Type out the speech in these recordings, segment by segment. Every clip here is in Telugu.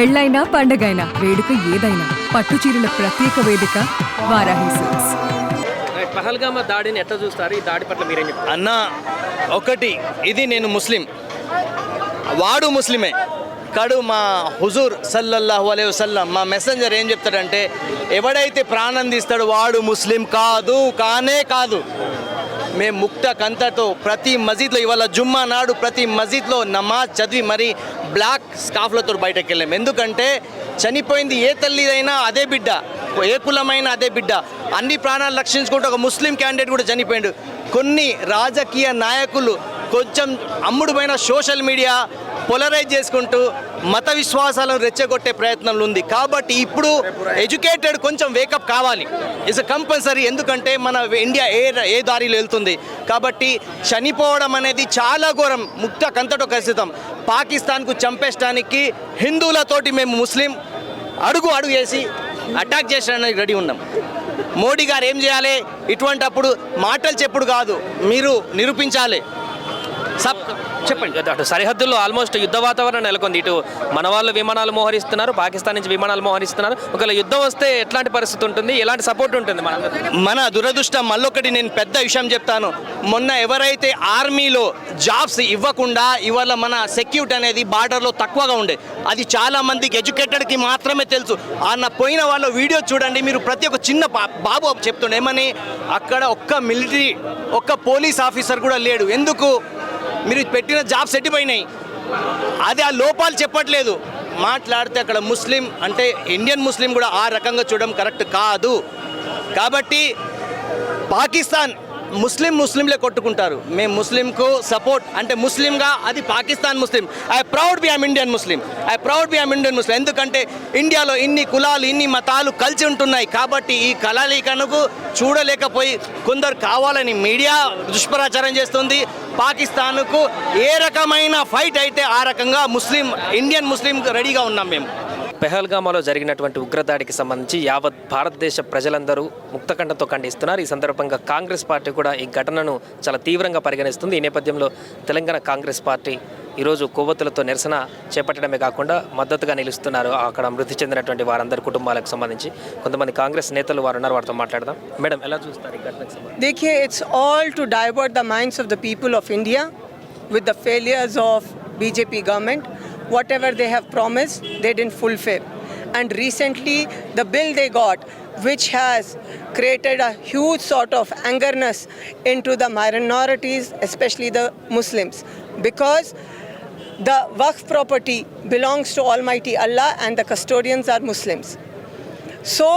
పెళ్ళైనా పండగైనా వేడుక ఏదైనా పట్టుచీరల ప్రత్యేక వేదిక వారాహి సిల్క్స్. పహల్గామా దాడిని ఎట్లా చూస్తారు? ఈ దాడి పట్ల మీరేం చెప్తారు? అన్న ఒకటి, ఇది నేను ముస్లిం, వాడు ముస్లిమే కాడు. మా హుజూర్ సల్లల్లాహు అలైహి వసల్లం మా మెసెంజర్ ఏం చెప్తాడంటే, ఎవడైతే ప్రాణం తీస్తాడో వాడు ముస్లిం కాదు, కానే కాదు. మేము ముక్త కంతతో ప్రతి మసీద్లో, ఇవాళ జుమ్మా నాడు ప్రతి మసీద్లో నమాజ్ చదివి మరి బ్లాక్ స్కాఫ్లతో బయటకు వెళ్ళాం. ఎందుకంటే చనిపోయింది ఏ తల్లిదైనా అదే బిడ్డ, ఏ కులమైనా అదే బిడ్డ. అన్ని ప్రాణాలు రక్షించుకుంటూ ఒక ముస్లిం క్యాండిడేట్ కూడా చనిపోయాడు. కొన్ని రాజకీయ నాయకులు కొంచెం అమ్ముడుమైన సోషల్ మీడియా పోలరైజ్ చేసుకుంటూ మత విశ్వాసాలను రెచ్చగొట్టే ప్రయత్నంలో ఉంది. కాబట్టి ఇప్పుడు ఎడ్యుకేటెడ్ కొంచెం వేకప్ కావాలి, ఇట్స్ కంపల్సరీ. ఎందుకంటే మన ఇండియా ఏ దారిలో వెళ్తుంది. కాబట్టి చనిపోవడం అనేది చాలా ఘోరం. ముక్త కంతటో ఖచ్చితం. పాకిస్తాన్కు చంపేయడానికి హిందువులతోటి మేము ముస్లిం అడుగు వేసి అటాక్ చేసడానికి రెడీ ఉన్నాం. మోడీ గారు ఏం చేయాలి? ఇటువంటప్పుడు మాటలు చెప్పుడు కాదు, మీరు నిరూపించాలి. చెప్పండి. అటు సరిహద్దుల్లో ఆల్మోస్ట్ యుద్ధ వాతావరణం నెలకొంది. ఇటు మన వాళ్ళు విమానాలు మోహరిస్తున్నారు, పాకిస్తాన్ నుంచి విమానాలు మోహరిస్తున్నారు. ఒకవేళ యుద్ధం వస్తే ఎట్లాంటి పరిస్థితి ఉంటుంది, ఎలాంటి సపోర్ట్ ఉంటుంది? మన దురదృష్టం. మళ్ళొకటి నేను పెద్ద విషయం చెప్తాను. మొన్న ఎవరైతే ఆర్మీలో జాబ్స్ ఇవ్వకుండా ఇవాళ మన సెక్యూరిటీ అనేది బార్డర్లో తక్కువగా ఉండే, అది చాలా మందికి ఎడ్యుకేటెడ్కి మాత్రమే తెలుసు. అన్న పోయిన వాళ్ళ వీడియో చూడండి మీరు. ప్రతి ఒక్క చిన్న బాబు చెప్తుండే ఏమని, అక్కడ ఒక్క మిలిటరీ ఒక్క పోలీస్ ఆఫీసర్ కూడా లేడు. ఎందుకు? మీరు పెట్టిన జాబ్స్ ఎట్టిపోయినాయి. అది ఆ లోపాలు చెప్పట్లేదు. మాట్లాడితే అక్కడ ముస్లిం అంటే ఇండియన్ ముస్లిం కూడా ఆ రకంగా చూడడం కరెక్ట్ కాదు. కాబట్టి పాకిస్తాన్ ముస్లింలే కొట్టుకుంటారు. మేము ముస్లింకు సపోర్ట్ అంటే ముస్లింగా, అది Pakistan Muslim. I proud be I'm Indian Muslim. ఎందుకంటే ఇండియాలో ఇన్ని కులాలు ఇన్ని మతాలు కలిసి ఉంటున్నాయి. కాబట్టి ఈ కలయికను చూడలేకపోయి కొందరు కావాలని మీడియా దుష్ప్రచారం చేస్తుంది. పాకిస్తాన్కు ఏ రకమైన ఫైట్ అయితే ఆ రకంగా ఇండియన్ ముస్లిం రెడీగా ఉన్నాం మేము. పెహల్గామాలో జరిగినటువంటి ఉగ్రదాడికి సంబంధించి యావత్ భారతదేశ ప్రజలందరూ ముక్తకంఠంతో ఖండిస్తున్నారు. ఈ సందర్భంగా కాంగ్రెస్ పార్టీ కూడా ఈ ఘటనను చాలా తీవ్రంగా పరిగణిస్తుంది. ఈ నేపథ్యంలో తెలంగాణ కాంగ్రెస్ పార్టీ ఈరోజు కొవ్వొత్తులతో నిరసన చేపట్టడమే కాకుండా మద్దతుగా నిలుస్తున్నారు. అక్కడ మృతి చెందినటువంటి వారందరి కుటుంబాలకు సంబంధించి కొంతమంది కాంగ్రెస్ నేతలు వారు ఉన్నారు, వారితో మాట్లాడదాం. మేడం, ఎలా చూస్తారు ఈ ఘటనకు సంబంధించి? देखिए, it's all to divert the minds of the people of India with the failures of BJP government. Whatever they have promised, they didn't fulfill. And recently, the bill they got, which has created a huge sort of angerness into the minorities, especially the Muslims, because the Waqf property belongs to Almighty Allah and the custodians are Muslims. So,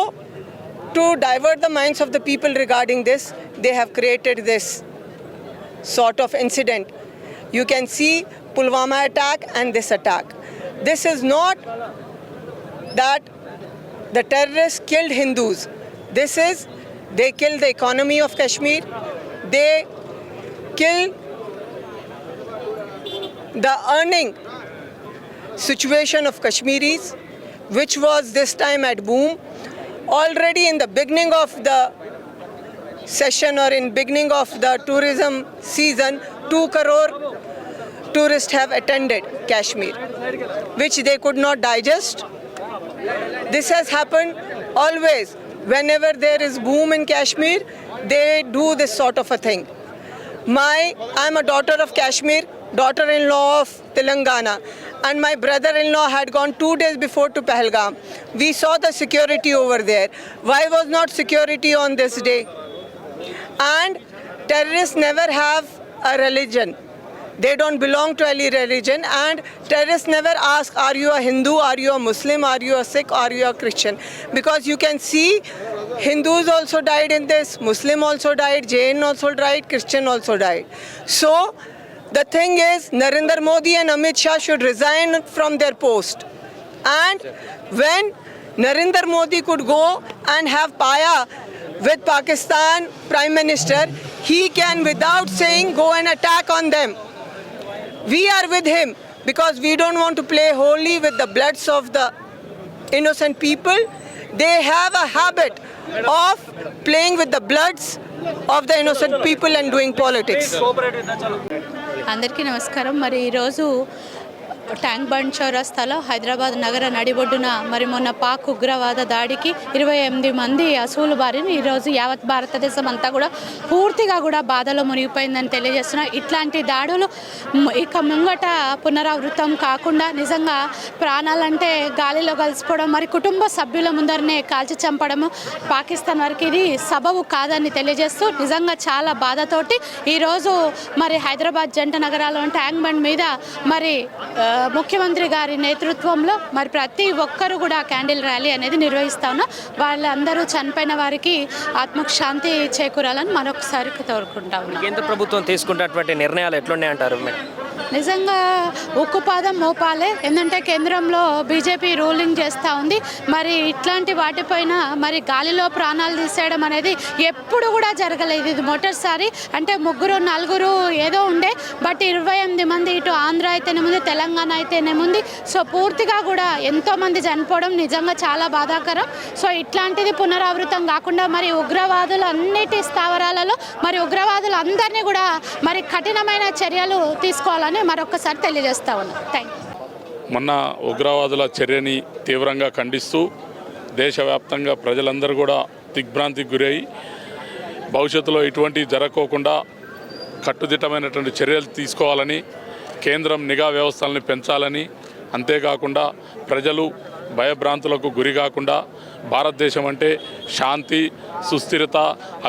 to divert the minds of the people regarding this, they have created this sort of incident. You can see Pulwama attack and this attack. This is not that the terrorists killed Hindus. This is, they killed the economy of Kashmir. They killed the earning situation of Kashmiris, which was this time at boom. Already in the beginning of the session or in beginning of the tourism season, 2 crore tourists have attended Kashmir, which they could not digest. This has happened always. Whenever there is boom in Kashmir, they do this sort of a thing. I'm a daughter of Kashmir, daughter-in-law of Telangana, and my brother-in-law had gone 2 days before to Pahalgam. We saw the security over there. Why was not security on this day? And terrorists never have a religion. They don't belong to any religion, and terrorists never ask, are you a Hindu, are you a Muslim, are you a Sikh, are you a Christian? Because you can see Hindus also died in this, Muslim also died, Jain also died, Christian also died. So the thing is, Narendra Modi and Amit Shah should resign from their post. And when Narendra Modi could go and have paya with Pakistan Prime Minister, he can without saying go and attack on them. We are with him because we don't want to play holy with the bloods of the innocent people. They have a habit of playing with the bloods of the innocent people and doing politics. అందరికీ నమస్కారం. మరి ఈరోజు ట్యాంక్ బండ్ చౌరస్తాలో హైదరాబాద్ నగర నడిబొడ్డున మరి మొన్న పాక్ ఉగ్రవాద దాడికి 28 మంది అసూలు బారిన ఈరోజు యావత్ భారతదేశం అంతా కూడా పూర్తిగా కూడా బాధలో మునిగిపోయిందని తెలియజేస్తున్నారు. ఇట్లాంటి దాడులు ఇక ముంగట పునరావృతం కాకుండా నిజంగా ప్రాణాలంటే గాలిలో కలిసిపోవడం, మరి కుటుంబ సభ్యుల ముందరనే కాల్చి చంపడము పాకిస్తాన్ వరకు ఇది సబబు కాదని తెలియజేస్తూ నిజంగా చాలా బాధతోటి ఈరోజు మరి హైదరాబాద్ జంట నగరాల్లో ట్యాంక్ బండ్ మీద మరి ముఖ్యమంత్రి గారి నేతృత్వంలో మరి ప్రతి ఒక్కరు కూడా క్యాండిల్ ర్యాలీ అనేది నిర్వహిస్తా ఉన్నాం. వాళ్ళందరూ చనిపోయిన వారికి ఆత్మకు శాంతి చేకూరాలని మరొకసారి కోరుకుంటా ఉన్నాం. కేంద్ర ప్రభుత్వం తీసుకున్నటువంటి నిర్ణయాలు ఎట్లున్నాయంటారు మేడం? నిజంగా ఉక్కుపాదం మోపాలే, ఎందుకంటే కేంద్రంలో బీజేపీ రూలింగ్ చేస్తూ ఉంది. మరి ఇట్లాంటి వాటిపైన మరి గాలిలో ప్రాణాలు తీసేయడం అనేది ఎప్పుడు కూడా జరగలేదు. ఇది మొదటిసారి. అంటే 3-4 ఏదో ఉండే, బట్ 28 మంది ఇటు ఆంధ్ర అయితేనేముంది, తెలంగాణ అయితేనేముంది. సో పూర్తిగా కూడా ఎంతోమంది చనిపోవడం నిజంగా చాలా బాధాకరం. సో ఇట్లాంటిది పునరావృతం కాకుండా మరి ఉగ్రవాదులు అన్నిటి స్థావరాలలో మరి ఉగ్రవాదులందరినీ కూడా మరి కఠినమైన చర్యలు తీసుకోవాలని మరొకసారి తెలియజేస్తా ఉన్నాం. Thank you. మొన్న ఉగ్రవాదుల చర్యని తీవ్రంగా ఖండిస్తూ దేశవ్యాప్తంగా ప్రజలందరూ కూడా దిగ్భ్రాంతికి గురై భవిష్యత్తులో ఇటువంటి జరగకోకుండా కట్టుదిట్టమైనటువంటి చర్యలు తీసుకోవాలని, కేంద్రం నిఘా వ్యవస్థలను పెంచాలని, అంతేకాకుండా ప్రజలు భయభ్రాంతులకు గురి కాకుండా భారతదేశం అంటే శాంతి, సుస్థిరత,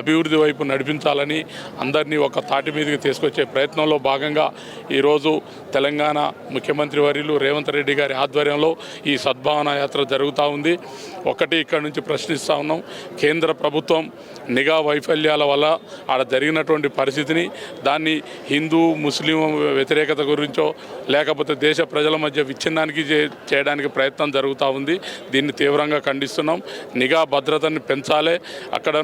అభివృద్ధి వైపు నడిపించాలని అందరినీ ఒక తాటి మీదకి తీసుకొచ్చే ప్రయత్నంలో భాగంగా ఈరోజు తెలంగాణ ముఖ్యమంత్రి వర్యులు రేవంత్ రెడ్డి గారి ఆధ్వర్యంలో ఈ సద్భావన యాత్ర జరుగుతూ ఉంది. ఒకటి ఇక్కడ నుంచి ప్రశ్నిస్తూ ఉన్నాం, కేంద్ర ప్రభుత్వం నిఘా వైఫల్యాల వల్ల ఆడ జరిగినటువంటి పరిస్థితిని దాన్ని హిందూ ముస్లిం వ్యతిరేకత గురించో లేకపోతే దేశ ప్రజల మధ్య విచ్ఛిన్నానికి చేయడానికి ప్రయత్నం జరుగుతూ ఉంది. దీన్ని తీవ్రంగా ఖండిస్తున్నాం. నిఘా భద్రతని పెంచాలి. అక్కడ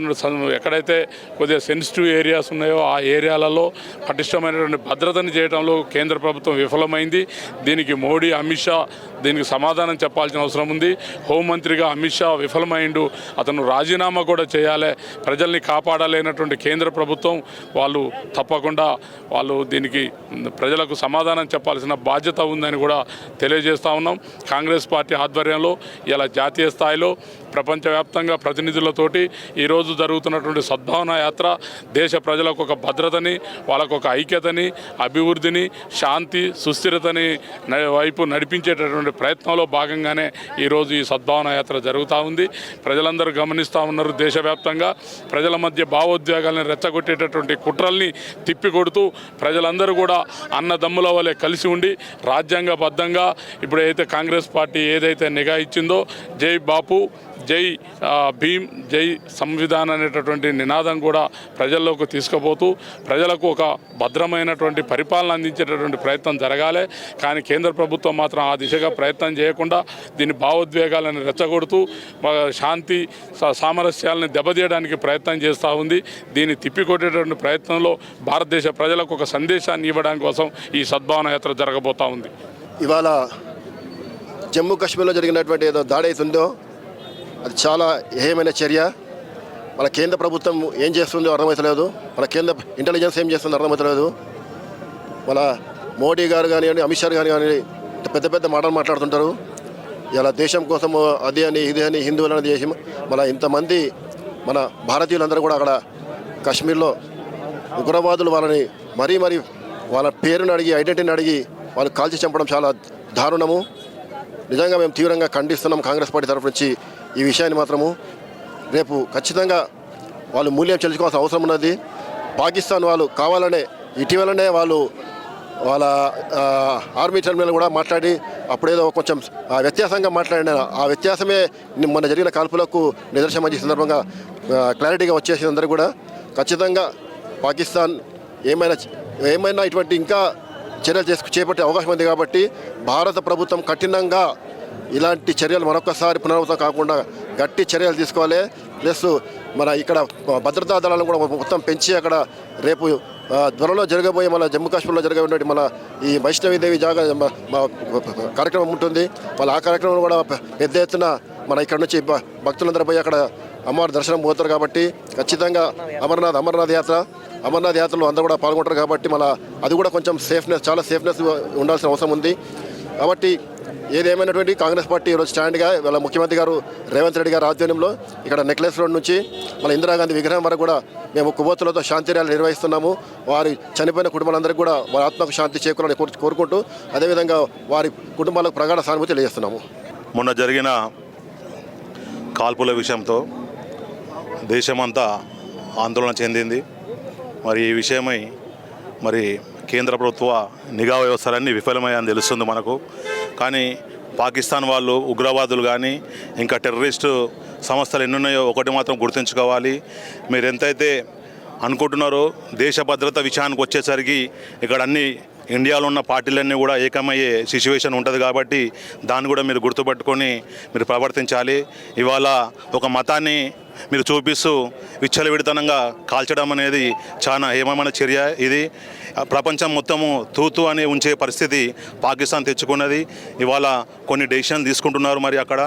ఎక్కడైతే కొద్దిగా సెన్సిటివ్ ఏరియాస్ ఉన్నాయో ఆ ఏరియాలలో పటిష్టమైనటువంటి భద్రతని చేయడంలో కేంద్ర ప్రభుత్వం విఫలమైంది. దీనికి మోడీ, అమిత్ షా దీనికి సమాధానం చెప్పాల్సిన అవసరం ఉంది. హోంమంత్రిగా అమిత్ షా విఫలమైండు, అతను రాజీనామా కూడా చేయాలి. ప్రజల్ని కాపాడలేనటువంటి కేంద్ర ప్రభుత్వం వాళ్ళు తప్పకుండా దీనికి ప్రజలకు సమాధానం చెప్పాల్సిన బాధ్యత ఉందని కూడా తెలియజేస్తూ ఉన్నాం. కాంగ్రెస్ పార్టీ ఆధ్వర్యంలో ఇలా జాతీయ స్థాయిలో ప్రపంచవ్యాప్తంగా ప్రతినిధులతోటి ఈరోజు జరుగుతున్నటువంటి సద్భావన యాత్ర దేశ ప్రజలకు ఒక భద్రతని, వాళ్ళకు ఒక ఐక్యతని, అభివృద్ధిని, శాంతి, సుస్థిరతని వైపు నడిపించేటటువంటి ప్రయత్నంలో భాగంగానే ఈరోజు ఈ సద్భావన యాత్ర జరుగుతూ ఉంది. ప్రజలందరూ గమనిస్తూ ఉన్నారు. దేశవ్యాప్తంగా ప్రజల మధ్య భావోద్వేగాలను రెచ్చగొట్టేటటువంటి కుట్రల్ని తిప్పికొడుతూ ప్రజలందరూ కూడా అన్నదమ్ముల వలె కలిసి ఉండి రాజ్యాంగబద్ధంగా ఇప్పుడైతే కాంగ్రెస్ పార్టీ ఏదైతే నిఘా ఇచ్చిందో జై బాపు, జై భీమ్, జై సంవిధాన్ అనేటటువంటి నినాదం కూడా ప్రజల్లోకి తీసుకుపోతూ ప్రజలకు ఒక భద్రమైనటువంటి పరిపాలన అందించేటటువంటి ప్రయత్నం జరగాలి. కానీ కేంద్ర ప్రభుత్వం మాత్రం ఆ దిశగా ప్రయత్నం చేయకుండా దీని భావోద్వేగాలను రెచ్చగొడుతూ శాంతి సామరస్యాలను దెబ్బతీయడానికి ప్రయత్నం చేస్తూ ఉంది. దీన్ని తిప్పికొట్టేటువంటి ప్రయత్నంలో భారతదేశ ప్రజలకు ఒక సందేశాన్ని ఇవ్వడానికి కోసం ఈ సద్భావన యాత్ర జరగబోతూ ఉంది. ఇవాళ జమ్మూ కాశ్మీర్లో జరిగినటువంటి ఏదో దాడి అవుతుందో అది చాలా ఏమైన చర్య. మన కేంద్ర ప్రభుత్వం ఏం చేస్తుందో అర్థమవుతలేదు, మన కేంద్ర ఇంటెలిజెన్స్ ఏం చేస్తుందో అర్థమవుతలేదు. మన మోడీ గారు కానివ్వండి, అమిత్ షా గారు కానీ పెద్ద పెద్ద మాటలు మాట్లాడుతుంటారు. ఇలా దేశం కోసం అది అని ఇది అని హిందువులను దేశం మన ఇంతమంది మన భారతీయులందరూ కూడా అక్కడ కాశ్మీర్లో ఉగ్రవాదులు వాళ్ళని మరీ వాళ్ళ పేరుని అడిగి, ఐడెంటిటీని అడిగి వాళ్ళు కాల్చి చంపడం చాలా దారుణము. నిజంగా మేము తీవ్రంగా ఖండిస్తున్నాం కాంగ్రెస్ పార్టీ తరఫు నుంచి ఈ విషయాన్ని. మాత్రము రేపు ఖచ్చితంగా వాళ్ళు మూల్యం చెల్లించుకోవాల్సిన అవసరం ఉన్నది. పాకిస్తాన్ వాళ్ళు కావాలనే ఇటీవలనే వాళ్ళ ఆర్మీ టర్మినల్ కూడా మాట్లాడి అప్పుడేదో కొంచెం వ్యత్యాసంగా మాట్లాడిన ఆ వ్యత్యాసమే మొన్న జరిగిన కాల్పులకు నిదర్శనం ఈ సందర్భంగా క్లారిటీగా వచ్చేసింది అందరూ కూడా. ఖచ్చితంగా పాకిస్తాన్ ఏమైనా ఇటువంటి ఇంకా చర్యలు చేపట్టే అవకాశం ఉంది. కాబట్టి భారత ప్రభుత్వం కఠినంగా ఇలాంటి చర్యలు మరొకసారి పునరావృతం కాకుండా గట్టి చర్యలు తీసుకోవాలి. ప్లస్ మన ఇక్కడ భద్రతా దళాలను కూడా మొత్తం పెంచి అక్కడ రేపు త్వరలో జరగబోయే మన జమ్మూ కాశ్మీర్లో జరగబోయే మన ఈ వైష్ణవీదేవి కార్యక్రమం ఉంటుంది. మళ్ళీ ఆ కార్యక్రమం కూడా పెద్ద ఎత్తున మన ఇక్కడ నుంచి భక్తులందరూ పోయి అక్కడ అమ్మవారి దర్శనం పోతారు. కాబట్టి ఖచ్చితంగా అమర్నాథ్ యాత్రలో అందరూ కూడా పాల్గొంటారు. కాబట్టి మళ్ళీ అది కూడా కొంచెం చాలా సేఫ్నెస్ ఉండాల్సిన అవసరం ఉంది. కాబట్టి ఏదేమైనటువంటి కాంగ్రెస్ పార్టీ ఈరోజు స్టాండ్గా వాళ్ళ ముఖ్యమంత్రి గారు రేవంత్ రెడ్డి గారి ఆధ్వర్యంలో ఇక్కడ నెక్లెస్ రోడ్ నుంచి మన ఇందిరాగాంధీ విగ్రహం వరకు కూడా మేము కొవ్వొత్తులతో శాంతి ర్యాలీ నిర్వహిస్తున్నాము. వారి చనిపోయిన కుటుంబాలందరికీ కూడా వారి ఆత్మకు శాంతి చేకూరాలని కోరుకుంటూ అదేవిధంగా వారి కుటుంబాలకు ప్రగాఢ సానుభూతి తెలియజేస్తున్నాము. మొన్న జరిగిన కాల్పుల విషయంతో దేశమంతా ఆందోళన చెందింది. మరి ఈ విషయమై మరి కేంద్ర ప్రభుత్వ నిఘా వ్యవస్థలన్నీ విఫలమయ్యాయని తెలుస్తుంది మనకు. కానీ పాకిస్తాన్ వాళ్ళు ఉగ్రవాదులు కానీ ఇంకా టెర్రరిస్టు సంస్థలు ఎన్నున్నాయో ఒకటి మాత్రం గుర్తుంచుకోవాలి. మీరు ఎంతైతే అనుకుంటున్నారో దేశ భద్రత విషయానికి వచ్చేసరికి ఇక్కడ అన్ని ఇండియాలో ఉన్న పార్టీలన్నీ కూడా ఏకమయ్యే సిచ్యువేషన్ ఉంటుంది. కాబట్టి దాన్ని కూడా మీరు గుర్తుపెట్టుకొని మీరు ప్రవర్తించాలి. ఇవాళ ఒక మతాన్ని మీరు చూపిస్తూ విచ్చలవిడితనంగా కాల్చడం అనేది చాలా హేమమైన చర్య. ఇది ప్రపంచం మొత్తము తూతూ అని ఉంచే పరిస్థితి పాకిస్తాన్ తెచ్చుకున్నది. ఇవాళ కొన్ని డెసిషన్ తీసుకుంటున్నారు. మరి అక్కడ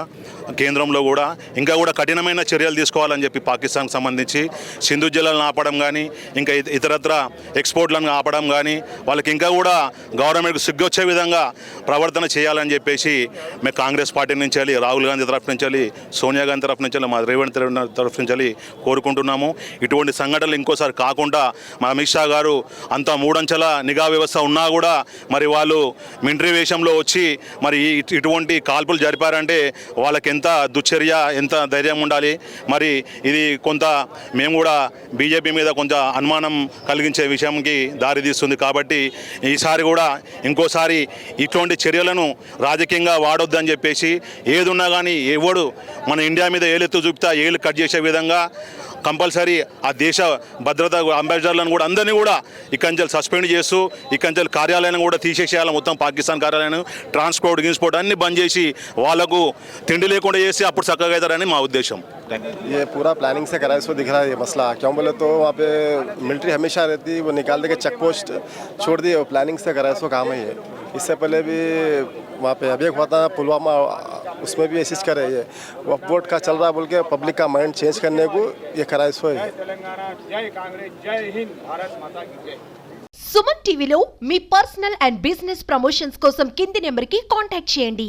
కేంద్రంలో కూడా ఇంకా కూడా కఠినమైన చర్యలు తీసుకోవాలని చెప్పి పాకిస్తాన్కి సంబంధించి సింధు జలాలను ఆపడం కానీ ఇంకా ఇతరత్ర ఎక్స్పోర్ట్లను ఆపడం కానీ వాళ్ళకి ఇంకా కూడా గవర్నమెంట్కి సిగ్గొచ్చే విధంగా ప్రవర్తన చేయాలని చెప్పేసి మేము కాంగ్రెస్ పార్టీ నుంచి వెళ్ళి రాహుల్ గాంధీ తరఫు నుంచి వెళ్ళి సోనియా గాంధీ తరఫు నుంచి వెళ్ళి మా రేవంత్ తరఫు నుంచి వెళ్ళి కోరుకుంటున్నాము. ఇటువంటి సంఘటనలు ఇంకోసారి కాకుండా మా అమిత్ షా గారు అంత మూడంచెల నిఘా వ్యవస్థ ఉన్నా కూడా మరి వాళ్ళు మిలిటరీ వేషంలో వచ్చి మరి ఇటువంటి కాల్పులు జరిపారంటే వాళ్ళకి ఎంత దుశ్చర్య ఎంత ధైర్యం ఉండాలి. మరి ఇది కొంత మేము కూడా బీజేపీ మీద కొంత అనుమానం కలిగించే విషయంకి దారితీస్తుంది. కాబట్టి ఈసారి కూడా ఇంకోసారి ఇటువంటి చర్యలను రాజకీయంగా వాడొద్దని చెప్పేసి ఏదున్నా కానీ ఎవడు మన ఇండియా మీద ఏలెత్తు చూపుతా ఏళ్ళు కట్ చేసే విధంగా కంపల్సరీ ఆ దేశ భద్రత అంబాసిడర్లను కూడా అందరినీ కూడా ఇక్కడి సస్పెండ్ చేస్తూ ఇక్కడి కార్యాలయాన్ని కూడా తీసేసేయాలి. మొత్తం పాకిస్తాన్ కార్యాలయం ట్రాన్స్పోర్ట్ గిన్స్పోర్ట్ అన్ని బంద్ చేసి వాళ్ళకు తిండి లేకుండా చేసి అప్పుడు చక్కగా అవుతారని మా ఉద్దేశం. ये पूरा प्लानिंग से करा है, इसको दिख रहा है ये मसला. क्यों बोले तो वहाँ पे मिलिट्री हमेशा रहती, वो निकाल दे के चेक पोस्ट छोड़ दिए. वो प्लानिंग से करा है, इसको काम है ये. इससे पहले भी वहाँ पे अभी एक हुआ था पुलवामा, उसमें भी ऐसी करे ये वो वोट का चल रहा बोल के पब्लिक का माइंड चेंज करने को ये करा है. इसको సుమన్ టీవీలో మీ పర్సనల్ అండ్ బిజినెస్ ప్రమోషన్స్ కోసం కింది నెంబర్కి కాంటాక్ట్ చేయండి.